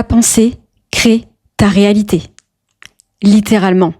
Ta pensée crée ta réalité. Littéralement.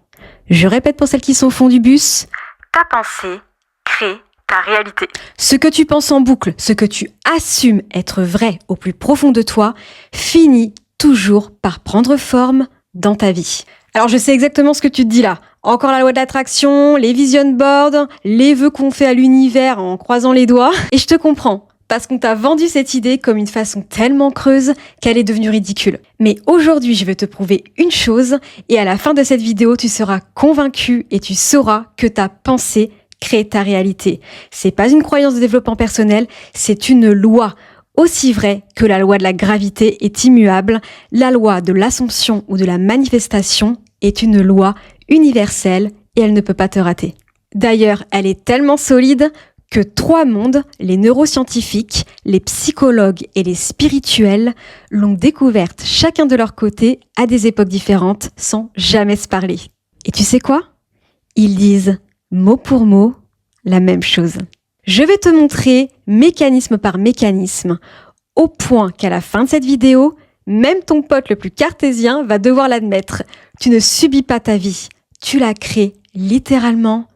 Je répète pour celles qui sont au fond du bus. Ta pensée crée ta réalité. Ce que tu penses en boucle, ce que tu assumes être vrai au plus profond de toi, finit toujours par prendre forme dans ta vie. Alors je sais exactement ce que tu te dis là. Encore la loi de l'attraction, les vision boards, les vœux qu'on fait à l'univers en croisant les doigts. Et je te comprends. Parce qu'on t'a vendu cette idée comme une façon tellement creuse qu'elle est devenue ridicule. Mais aujourd'hui, je vais te prouver une chose et à la fin de cette vidéo, tu seras convaincu et tu sauras que ta pensée crée ta réalité. C'est pas une croyance de développement personnel, c'est une loi. Aussi vraie que la loi de la gravité est immuable, la loi de l'assomption ou de la manifestation est une loi universelle et elle ne peut pas te rater. D'ailleurs, elle est tellement solide que 3 mondes, les neuroscientifiques, les psychologues et les spirituels, l'ont découverte chacun de leur côté à des époques différentes sans jamais se parler. Et tu sais quoi ? Ils disent mot pour mot la même chose. Je vais te montrer mécanisme par mécanisme, au point qu'à la fin de cette vidéo, même ton pote le plus cartésien va devoir l'admettre. Tu ne subis pas ta vie, tu la crées littéralement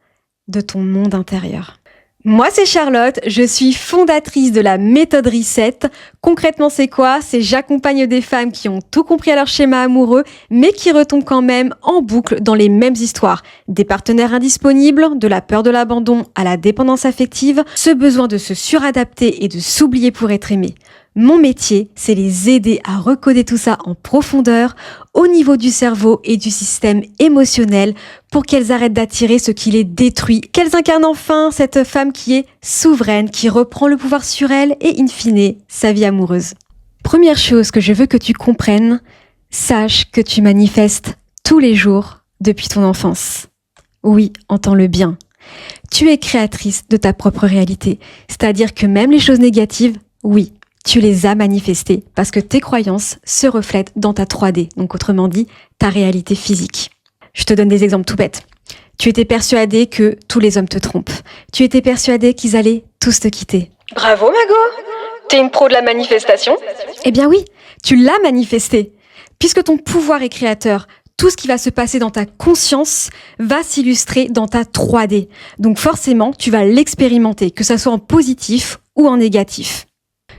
de ton monde intérieur. Moi, c'est Charlotte, je suis fondatrice de la méthode Reset. Concrètement, c'est quoi ? C'est j'accompagne des femmes qui ont tout compris à leur schéma amoureux, mais qui retombent quand même en boucle dans les mêmes histoires. Des partenaires indisponibles, de la peur de l'abandon à la dépendance affective, ce besoin de se suradapter et de s'oublier pour être aimé. Mon métier, c'est les aider à recoder tout ça en profondeur, au niveau du cerveau et du système émotionnel, pour qu'elles arrêtent d'attirer ce qui les détruit, qu'elles incarnent enfin cette femme qui est souveraine, qui reprend le pouvoir sur elle et in fine, sa vie amoureuse. Première chose que je veux que tu comprennes, sache que tu manifestes tous les jours depuis ton enfance. Oui, entends-le bien. Tu es créatrice de ta propre réalité, c'est-à-dire que même les choses négatives, oui, tu les as manifestées parce que tes croyances se reflètent dans ta 3D, donc autrement dit, ta réalité physique. Je te donne des exemples tout bêtes. Tu étais persuadée que tous les hommes te trompent. Tu étais persuadée qu'ils allaient tous te quitter. Bravo Mago, t'es une pro de la manifestation. Eh bien oui, tu l'as manifesté. Puisque ton pouvoir est créateur, tout ce qui va se passer dans ta conscience va s'illustrer dans ta 3D. Donc forcément, tu vas l'expérimenter, que ça soit en positif ou en négatif.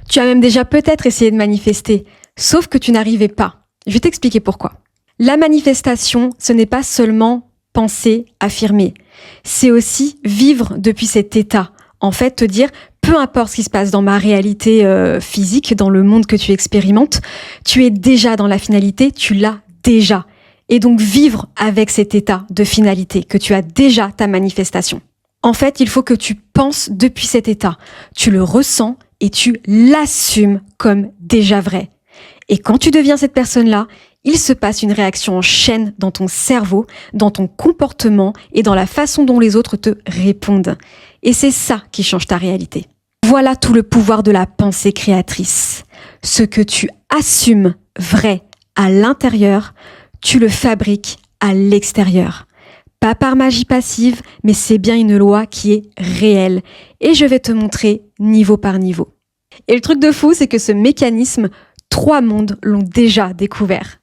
Tu as même déjà peut-être essayé de manifester, sauf que tu n'arrivais pas. Je vais t'expliquer pourquoi. La manifestation, ce n'est pas seulement penser, affirmer. C'est aussi vivre depuis cet état. En fait, te dire, peu importe ce qui se passe dans ma réalité physique, dans le monde que tu expérimentes, tu es déjà dans la finalité, tu l'as déjà. Et donc vivre avec cet état de finalité, que tu as déjà ta manifestation. En fait, il faut que tu penses depuis cet état. Tu le ressens et tu l'assumes comme déjà vrai. Et quand tu deviens cette personne-là, il se passe une réaction en chaîne dans ton cerveau, dans ton comportement et dans la façon dont les autres te répondent. Et c'est ça qui change ta réalité. Voilà tout le pouvoir de la pensée créatrice. Ce que tu assumes vrai à l'intérieur, tu le fabriques à l'extérieur. Pas par magie passive, mais c'est bien une loi qui est réelle. Et je vais te montrer niveau par niveau. Et le truc de fou, c'est que ce mécanisme, 3 mondes l'ont déjà découvert.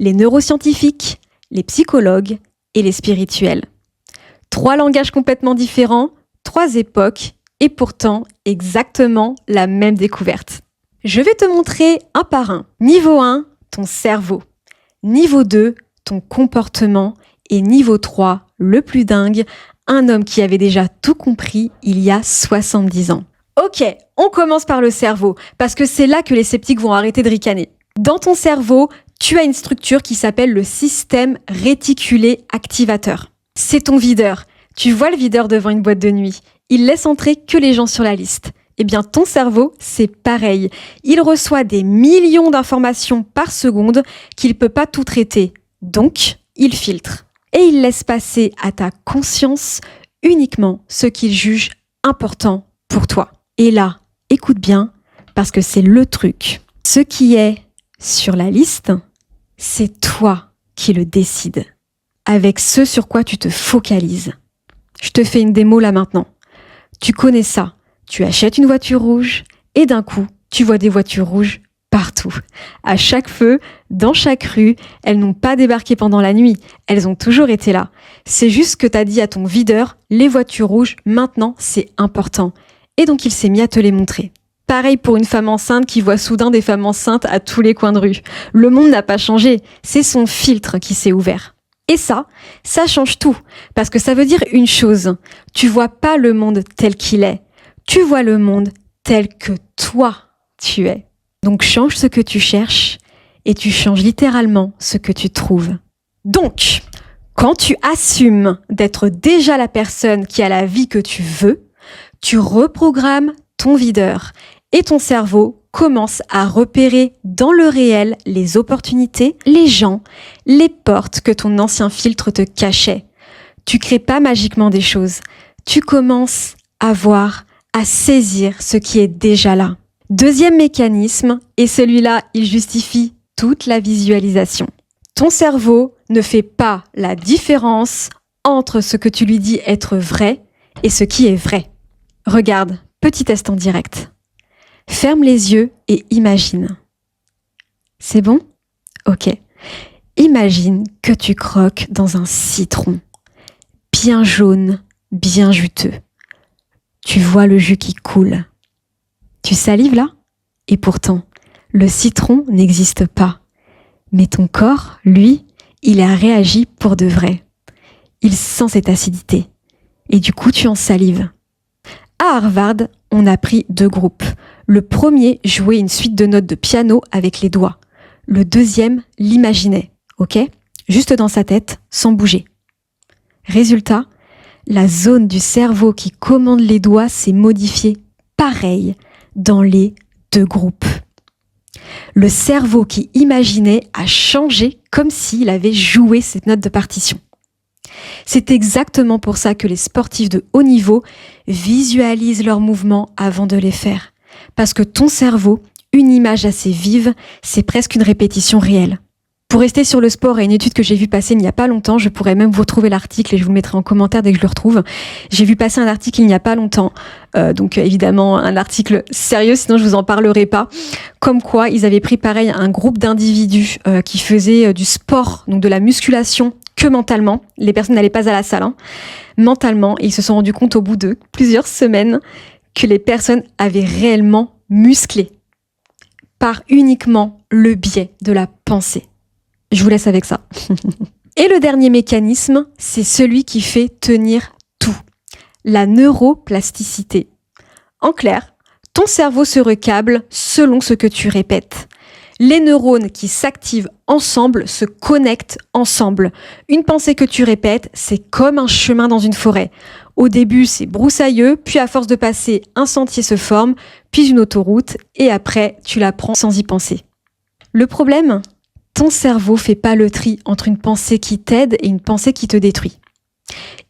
Les neuroscientifiques, les psychologues et les spirituels. 3 langages complètement différents, 3 époques et pourtant exactement la même découverte. Je vais te montrer un par un. Niveau 1, ton cerveau. Niveau 2, ton comportement. Et niveau 3, le plus dingue, un homme qui avait déjà tout compris il y a 70 ans. Ok, on commence par le cerveau, parce que c'est là que les sceptiques vont arrêter de ricaner. Dans ton cerveau, tu as une structure qui s'appelle le système réticulé activateur. C'est ton videur. Tu vois le videur devant une boîte de nuit. Il laisse entrer que les gens sur la liste. Eh bien, ton cerveau, c'est pareil. Il reçoit des millions d'informations par seconde qu'il ne peut pas tout traiter. Donc, il filtre. Et il laisse passer à ta conscience uniquement ce qu'il juge important pour toi. Et là, écoute bien, parce que c'est le truc. Ce qui est sur la liste, c'est toi qui le décides. Avec ce sur quoi tu te focalises. Je te fais une démo là maintenant. Tu connais ça. Tu achètes une voiture rouge et d'un coup, tu vois des voitures rouges partout. À chaque feu, dans chaque rue, elles n'ont pas débarqué pendant la nuit. Elles ont toujours été là. C'est juste que t'as dit à ton videur, les voitures rouges, maintenant, c'est important. Et donc il s'est mis à te les montrer. Pareil pour une femme enceinte qui voit soudain des femmes enceintes à tous les coins de rue. Le monde n'a pas changé, c'est son filtre qui s'est ouvert. Et ça change tout. Parce que ça veut dire une chose. Tu vois pas le monde tel qu'il est. Tu vois le monde tel que toi, tu es. Donc change ce que tu cherches et tu changes littéralement ce que tu trouves. Donc, quand tu assumes d'être déjà la personne qui a la vie que tu veux, tu reprogrammes ton videur et ton cerveau commence à repérer dans le réel les opportunités, les gens, les portes que ton ancien filtre te cachait. Tu crées pas magiquement des choses. Tu commences à voir, à saisir ce qui est déjà là. Deuxième mécanisme, et celui-là, il justifie toute la visualisation. Ton cerveau ne fait pas la différence entre ce que tu lui dis être vrai et ce qui est vrai. Regarde, petit test en direct. Ferme les yeux et imagine. C'est bon ? Ok. Imagine que tu croques dans un citron, bien jaune, bien juteux. Tu vois le jus qui coule. Tu salives là ? Et pourtant, le citron n'existe pas. Mais ton corps, lui, il a réagi pour de vrai. Il sent cette acidité. Et du coup, tu en salives. À Harvard, on a pris 2 groupes. Le premier jouait une suite de notes de piano avec les doigts. Le deuxième l'imaginait, ok ? Juste dans sa tête, sans bouger. Résultat, la zone du cerveau qui commande les doigts s'est modifiée pareil dans les 2 groupes. Le cerveau qui imaginait a changé comme s'il avait joué cette note de partition. C'est exactement pour ça que les sportifs de haut niveau visualisent leurs mouvements avant de les faire. Parce que ton cerveau, une image assez vive, c'est presque une répétition réelle. Pour rester sur le sport et une étude que j'ai vue passer il n'y a pas longtemps, je pourrais même vous retrouver l'article et je vous le mettrai en commentaire dès que je le retrouve. J'ai vu passer un article il n'y a pas longtemps, donc évidemment un article sérieux, sinon je vous en parlerai pas. Comme quoi, ils avaient pris pareil un groupe d'individus qui faisaient du sport, donc de la musculation, que mentalement. Les personnes n'allaient pas à la salle, mentalement, et ils se sont rendus compte au bout de plusieurs semaines que les personnes avaient réellement musclé par uniquement le biais de la pensée. Je vous laisse avec ça. Et le dernier mécanisme, c'est celui qui fait tenir tout. La neuroplasticité. En clair, ton cerveau se recable selon ce que tu répètes. Les neurones qui s'activent ensemble se connectent ensemble. Une pensée que tu répètes, c'est comme un chemin dans une forêt. Au début, c'est broussailleux, puis à force de passer, un sentier se forme, puis une autoroute, et après, tu la prends sans y penser. Le problème ? Ton cerveau fait pas le tri entre une pensée qui t'aide et une pensée qui te détruit.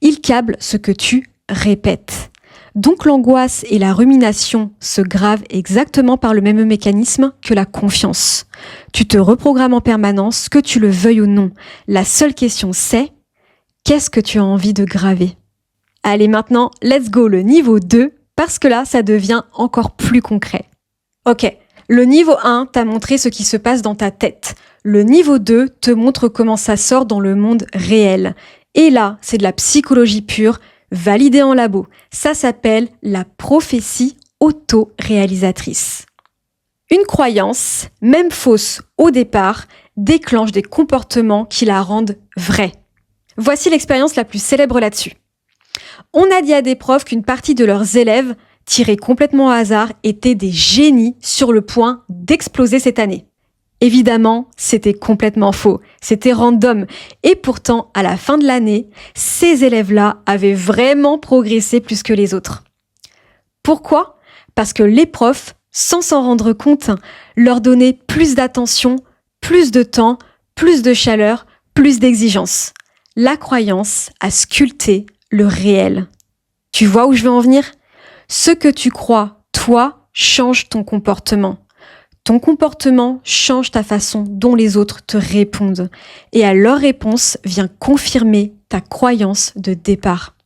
Il câble ce que tu répètes. Donc l'angoisse et la rumination se gravent exactement par le même mécanisme que la confiance. Tu te reprogrammes en permanence, que tu le veuilles ou non. La seule question c'est, qu'est-ce que tu as envie de graver ? Allez maintenant, let's go le niveau 2, parce que là, ça devient encore plus concret. Ok, le niveau 1 t'a montré ce qui se passe dans ta tête. Le niveau 2 te montre comment ça sort dans le monde réel. Et là, c'est de la psychologie pure, validée en labo. Ça s'appelle la prophétie auto-réalisatrice. Une croyance, même fausse au départ, déclenche des comportements qui la rendent vraie. Voici l'expérience la plus célèbre là-dessus. On a dit à des profs qu'une partie de leurs élèves, tirés complètement au hasard, étaient des génies sur le point d'exploser cette année. Évidemment, c'était complètement faux, c'était random. Et pourtant, à la fin de l'année, ces élèves-là avaient vraiment progressé plus que les autres. Pourquoi ? Parce que les profs, sans s'en rendre compte, leur donnaient plus d'attention, plus de temps, plus de chaleur, plus d'exigence. La croyance a sculpté le réel. Tu vois où je veux en venir ? Ce que tu crois, toi, change ton comportement. Ton comportement change ta façon dont les autres te répondent. Et à leur réponse vient confirmer ta croyance de départ.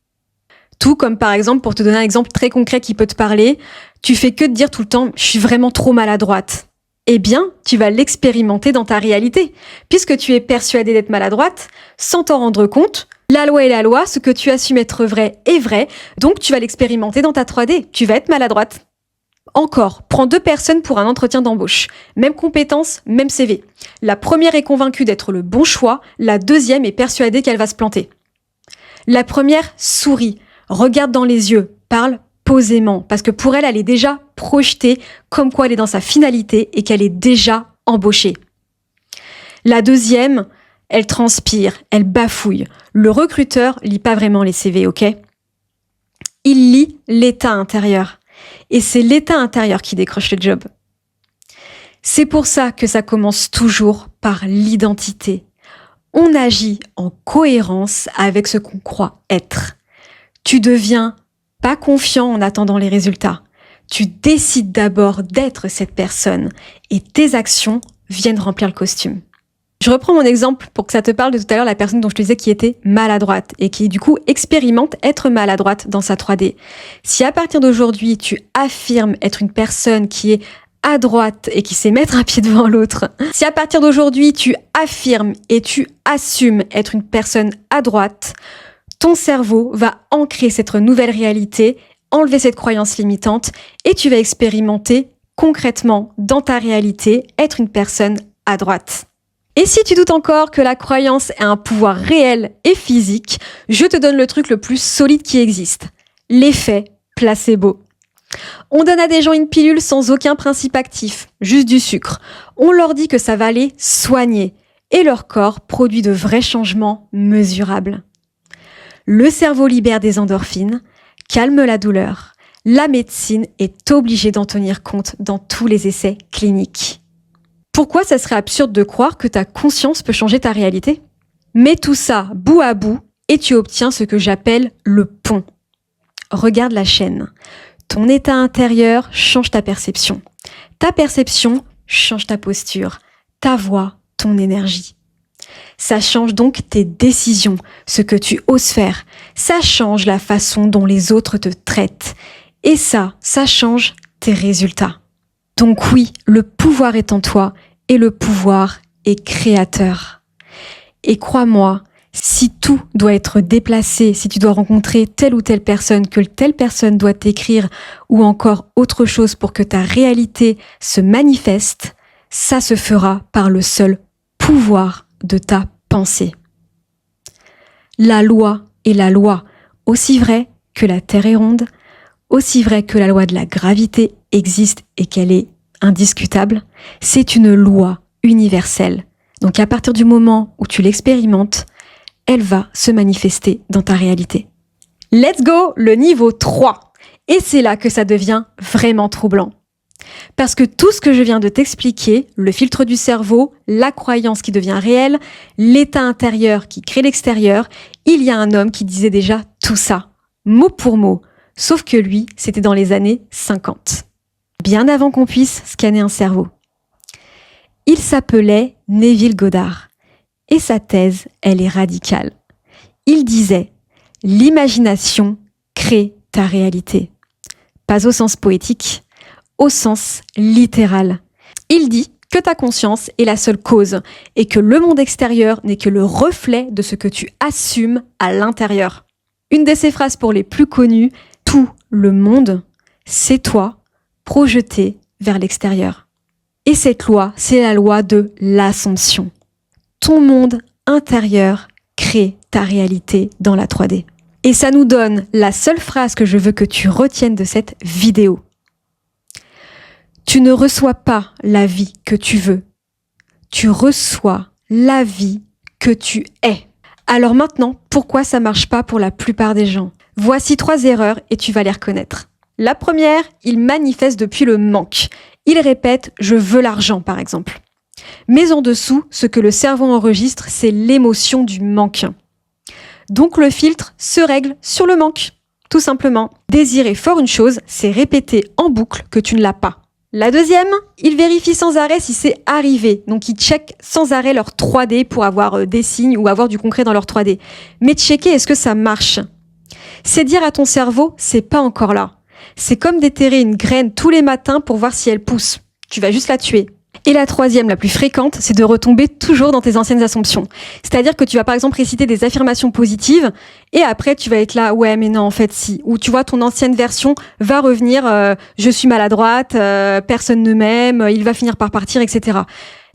Tout comme par exemple, pour te donner un exemple très concret qui peut te parler, tu fais que te dire tout le temps « je suis vraiment trop maladroite ». eh bien, tu vas l'expérimenter dans ta réalité. Puisque tu es persuadé d'être maladroite, sans t'en rendre compte, la loi est la loi, ce que tu assumes être vrai est vrai, donc tu vas l'expérimenter dans ta 3D. Tu vas être maladroite. Encore, prends 2 personnes pour un entretien d'embauche. Même compétence, même CV. La première est convaincue d'être le bon choix, la deuxième est persuadée qu'elle va se planter. La première sourit, regarde dans les yeux, parle posément, parce que pour elle, elle est déjà projetée comme quoi elle est dans sa finalité et qu'elle est déjà embauchée. La deuxième, elle transpire, elle bafouille. Le recruteur lit pas vraiment les CV, ok ? Il lit l'état intérieur. Et c'est l'état intérieur qui décroche le job. C'est pour ça que ça commence toujours par l'identité. On agit en cohérence avec ce qu'on croit être. Tu deviens pas confiant en attendant les résultats. Tu décides d'abord d'être cette personne et tes actions viennent remplir le costume. Je reprends mon exemple pour que ça te parle de tout à l'heure, la personne dont je te disais qui était maladroite et qui du coup expérimente être maladroite dans sa 3D. Si à partir d'aujourd'hui, tu affirmes être une personne qui est à droite et qui sait mettre un pied devant l'autre, si à partir d'aujourd'hui, tu affirmes et tu assumes être une personne à droite, ton cerveau va ancrer cette nouvelle réalité, enlever cette croyance limitante et tu vas expérimenter concrètement dans ta réalité être une personne à droite. Et si tu doutes encore que la croyance ait un pouvoir réel et physique, je te donne le truc le plus solide qui existe. L'effet placebo. On donne à des gens une pilule sans aucun principe actif, juste du sucre. On leur dit que ça va les soigner. Et leur corps produit de vrais changements mesurables. Le cerveau libère des endorphines, calme la douleur. La médecine est obligée d'en tenir compte dans tous les essais cliniques. Pourquoi ça serait absurde de croire que ta conscience peut changer ta réalité ? Mets tout ça bout à bout et tu obtiens ce que j'appelle le pont. Regarde la chaîne. Ton état intérieur change ta perception. Ta perception change ta posture, ta voix, ton énergie. Ça change donc tes décisions, ce que tu oses faire. Ça change la façon dont les autres te traitent. Et ça change tes résultats. Donc oui, le pouvoir est en toi et le pouvoir est créateur. Et crois-moi, si tout doit être déplacé, si tu dois rencontrer telle ou telle personne, que telle personne doit t'écrire ou encore autre chose pour que ta réalité se manifeste, ça se fera par le seul pouvoir de ta pensée. La loi est la loi, aussi vrai que la Terre est ronde, aussi vrai que la loi de la gravité existe et qu'elle est indiscutable, c'est une loi universelle. Donc à partir du moment où tu l'expérimentes, elle va se manifester dans ta réalité. Let's go, le niveau 3. Et c'est là que ça devient vraiment troublant. Parce que tout ce que je viens de t'expliquer, le filtre du cerveau, la croyance qui devient réelle, l'état intérieur qui crée l'extérieur, il y a un homme qui disait déjà tout ça, mot pour mot, sauf que lui, c'était dans les années 50. Bien avant qu'on puisse scanner un cerveau. Il s'appelait Neville Goddard. Et sa thèse, elle est radicale. Il disait « L'imagination crée ta réalité ». Pas au sens poétique, au sens littéral. Il dit que ta conscience est la seule cause et que le monde extérieur n'est que le reflet de ce que tu assumes à l'intérieur. Une de ses phrases pour les plus connues, « Tout le monde, c'est toi, projeté vers l'extérieur ». Et cette loi, c'est la loi de l'assomption. Ton monde intérieur crée ta réalité dans la 3D. Et ça nous donne la seule phrase que je veux que tu retiennes de cette vidéo. Tu ne reçois pas la vie que tu veux. Tu reçois la vie que tu es. Alors maintenant, pourquoi ça marche pas pour la plupart des gens ? Voici 3 erreurs et tu vas les reconnaître. La première, ils manifestent depuis le manque. Ils répètent « je veux l'argent » par exemple. Mais en dessous, ce que le cerveau enregistre, c'est l'émotion du manque. Donc le filtre se règle sur le manque, tout simplement. Désirer fort une chose, c'est répéter en boucle que tu ne l'as pas. La deuxième, ils vérifient sans arrêt si c'est arrivé. Donc ils checkent sans arrêt leur 3D pour avoir des signes ou avoir du concret dans leur 3D. Mais checker, est-ce que ça marche ? C'est dire à ton cerveau, c'est pas encore là. C'est comme déterrer une graine tous les matins pour voir si elle pousse. Tu vas juste la tuer. Et la troisième, la plus fréquente, c'est de retomber toujours dans tes anciennes assumptions. C'est-à-dire que tu vas par exemple réciter des affirmations positives et après tu vas être là, ouais mais non en fait si. Ou tu vois ton ancienne version va revenir, je suis maladroite, personne ne m'aime, il va finir par partir, etc.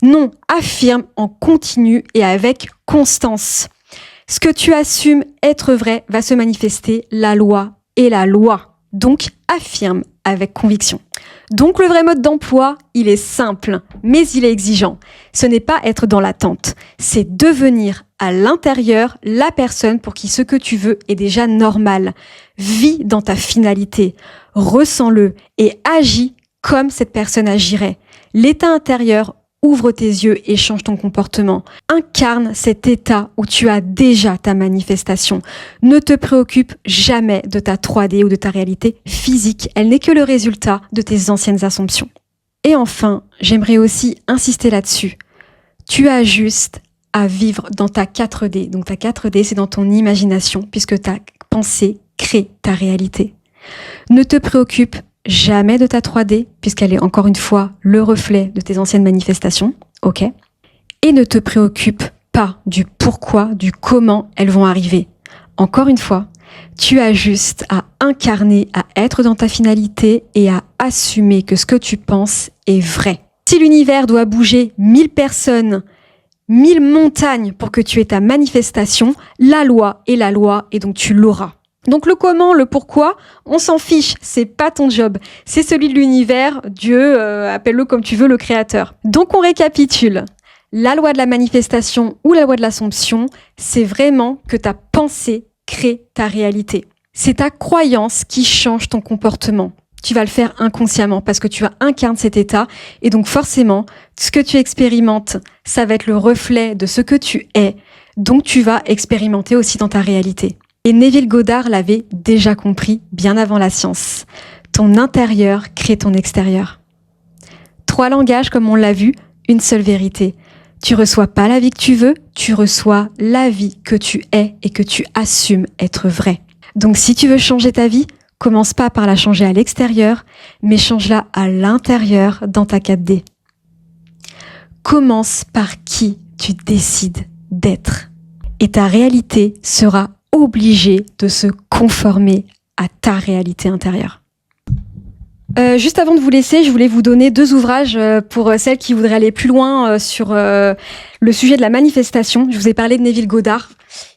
Non, affirme en continu et avec constance. Ce que tu assumes être vrai va se manifester, la loi est la loi. Donc affirme avec conviction. Donc le vrai mode d'emploi, il est simple, mais il est exigeant. Ce n'est pas être dans l'attente, c'est devenir à l'intérieur la personne pour qui ce que tu veux est déjà normal. Vis dans ta finalité, ressens-le et agis comme cette personne agirait. L'état intérieur ouvre tes yeux et change ton comportement. Incarne cet état où tu as déjà ta manifestation. Ne te préoccupe jamais de ta 3D ou de ta réalité physique. Elle n'est que le résultat de tes anciennes assumptions. Et enfin, j'aimerais aussi insister là-dessus. Tu as juste à vivre dans ta 4D. Donc ta 4D, c'est dans ton imagination, puisque ta pensée crée ta réalité. Ne te préoccupe jamais de ta 3D, puisqu'elle est encore une fois le reflet de tes anciennes manifestations, ok ? Et ne te préoccupe pas du pourquoi, du comment elles vont arriver. Encore une fois, tu as juste à incarner, à être dans ta finalité et à assumer que ce que tu penses est vrai. Si l'univers doit bouger 1000 personnes, 1000 montagnes pour que tu aies ta manifestation, la loi est la loi et donc tu l'auras. Donc le comment, le pourquoi, on s'en fiche, c'est pas ton job, c'est celui de l'univers, Dieu, appelle-le comme tu veux, le créateur. Donc on récapitule. La loi de la manifestation ou la loi de l'assomption, c'est vraiment que ta pensée crée ta réalité. C'est ta croyance qui change ton comportement. Tu vas le faire inconsciemment parce que tu vas incarner cet état et donc forcément, ce que tu expérimentes, ça va être le reflet de ce que tu es, donc tu vas expérimenter aussi dans ta réalité. Et Neville Goddard l'avait déjà compris bien avant la science. Ton intérieur crée ton extérieur. 3 langages comme on l'a vu, une seule vérité. Tu reçois pas la vie que tu veux, tu reçois la vie que tu es et que tu assumes être vrai. Donc si tu veux changer ta vie, commence pas par la changer à l'extérieur, mais change-la à l'intérieur dans ta 4D. Commence par qui tu décides d'être. Et ta réalité sera obligé de se conformer à ta réalité intérieure. Juste avant de vous laisser, je voulais vous donner 2 ouvrages pour celles qui voudraient aller plus loin sur le sujet de la manifestation. Je vous ai parlé de Neville Goddard.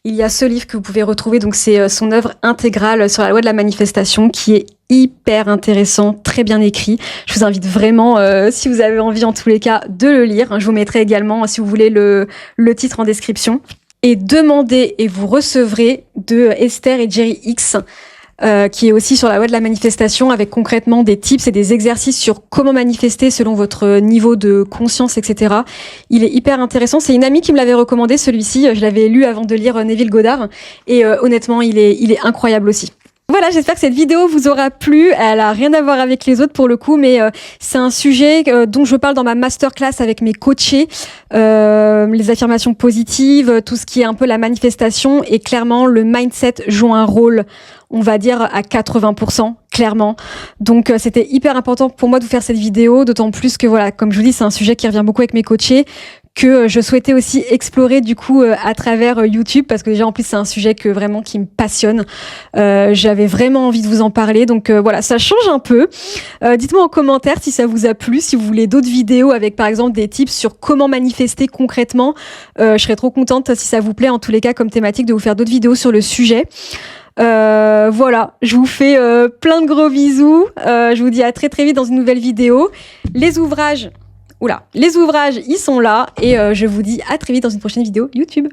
Il y a ce livre que vous pouvez retrouver, donc c'est son œuvre intégrale sur la loi de la manifestation qui est hyper intéressant, très bien écrit. Je vous invite vraiment, si vous avez envie en tous les cas, de le lire. Je vous mettrai également, si vous voulez, le titre en description. Et demandez et vous recevrez de Esther et Jerry X, qui est aussi sur la loi de la manifestation avec concrètement des tips et des exercices sur comment manifester selon votre niveau de conscience, etc. Il est hyper intéressant. C'est une amie qui me l'avait recommandé, celui-ci. Je l'avais lu avant de lire Neville Goddard. Et honnêtement, il est incroyable aussi. Voilà, j'espère que cette vidéo vous aura plu. Elle a rien à voir avec les autres pour le coup, mais c'est un sujet dont je parle dans ma masterclass avec mes coachés. Les affirmations positives, tout ce qui est un peu la manifestation et clairement le mindset joue un rôle, on va dire à 80%, clairement. Donc c'était hyper important pour moi de vous faire cette vidéo, d'autant plus que voilà, comme je vous dis, c'est un sujet qui revient beaucoup avec mes coachés, que je souhaitais aussi explorer du coup à travers YouTube, parce que déjà en plus c'est un sujet qui me passionne. J'avais vraiment envie de vous en parler, donc voilà, ça change un peu. Dites-moi en commentaire si ça vous a plu, si vous voulez d'autres vidéos avec par exemple des tips sur comment manifester concrètement. Je serais trop contente si ça vous plaît en tous les cas comme thématique de vous faire d'autres vidéos sur le sujet. Voilà, je vous fais plein de gros bisous. Je vous dis à très très vite dans une nouvelle vidéo. Les ouvrages, ils sont là et je vous dis à très vite dans une prochaine vidéo YouTube.